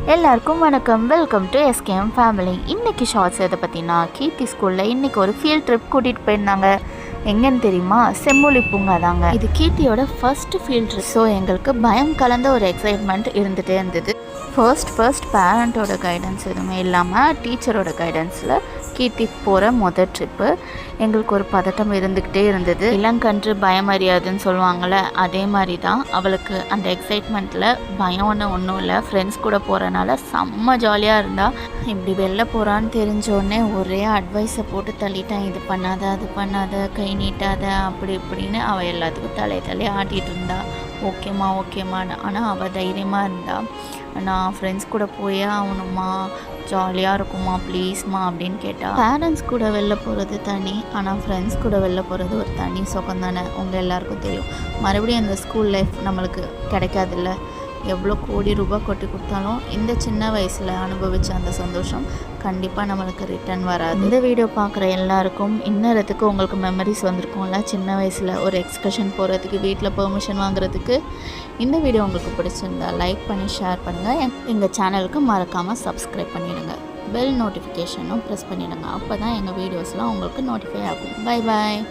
எல்லாருக்கும் வணக்கம். Welcome to SKM family. இன்றைக்கி ஷார்ட்ஸ் எதை பற்றினா, கீர்த்தி ஸ்கூலில் இன்றைக்கி ஒரு ஃபீல்ட் ட்ரிப் கூட்டிகிட்டு போயிருந்தாங்க. எங்கன்னு தெரியுமா? செம்மொழி பூங்கா தாங்க. இது கீர்த்தியோட ஃபர்ஸ்ட் ஃபீல்ட் ட்ரிப். ஸோ எங்களுக்கு பயம் கலந்த ஒரு எக்ஸைட்மெண்ட் இருந்துகிட்டே இருந்தது. ஃபர்ஸ்ட் பேரண்ட்டோட கைடன்ஸ் எதுவுமே இல்லாமல் டீச்சரோட கைடன்ஸில் கீர்த்தி போகிற மொதல் ட்ரிப்பு. எங்களுக்கு ஒரு பதட்டம் இருந்துக்கிட்டே இருந்தது. இளங்கன்று பயம் அறியாதுன்னு சொல்லுவாங்கள்ல, அதே மாதிரி தான் அவளுக்கு அந்த எக்ஸைட்மெண்ட்டில் பயம்னு ஒன்றும் இல்லை. ஃப்ரெண்ட்ஸ் கூட போகிறனால செம்ம ஜாலியாக இருந்தால். இப்படி வெளில போகிறான்னு தெரிஞ்சோடனே ஒரே அட்வைஸை போட்டு தள்ளிட்டேன். இது பண்ணாத, அது பண்ணாத, கை நீட்டாத, அப்படி இப்படின்னு அவள் எல்லாத்துக்கும் தலையை ஆட்டிகிட்டு இருந்தா. ஓகேம்மான்னு. ஆனால் அவள் தைரியமாக இருந்தா. நான் ஃப்ரெண்ட்ஸ் கூட போயே ஆகணுமா, ஜாலியாக இருக்குமா, ப்ளீஸ்மா அப்படின்னு கேட்டால். பேரண்ட்ஸ் கூட வெளில போகிறது தனி, ஆனால் ஃப்ரெண்ட்ஸ் கூட வெளில போகிறது ஒரு தனி சுகம் தானே. உங்கள் எல்லாருக்கும் தெரியும். மறுபடியும் அந்த ஸ்கூல் லைஃப் நம்மளுக்கு கிடைக்காதுல்ல. எவ்வளோ கோடி ரூபாய் கொட்டி கொடுத்தாலும் இந்த சின்ன வயசில் அனுபவித்த அந்த சந்தோஷம் கண்டிப்பாக நம்மளுக்கு ரிட்டர்ன் வராது. இந்த வீடியோ பார்க்குற எல்லாருக்கும் இன்னறதுக்கு உங்களுக்கு மெமரிஸ் வந்திருக்கும்ல. சின்ன வயசில் ஒரு எக்ஸ்கர்ஷன் போகிறதுக்கு, வீட்டில் பெர்மிஷன் வாங்குறதுக்கு. இந்த வீடியோ உங்களுக்கு பிடிச்சிருந்தா லைக் பண்ணி ஷேர் பண்ணுங்கள். எங்கள் சேனலுக்கு மறக்காமல் சப்ஸ்கிரைப் பண்ணிவிடுங்க. பெல் நோட்டிஃபிகேஷனும் ப்ரெஸ் பண்ணிவிடுங்க. அப்போ தான் எங்கள் வீடியோஸ்லாம் உங்களுக்கு நோட்டிஃபை ஆகும். Bye bye.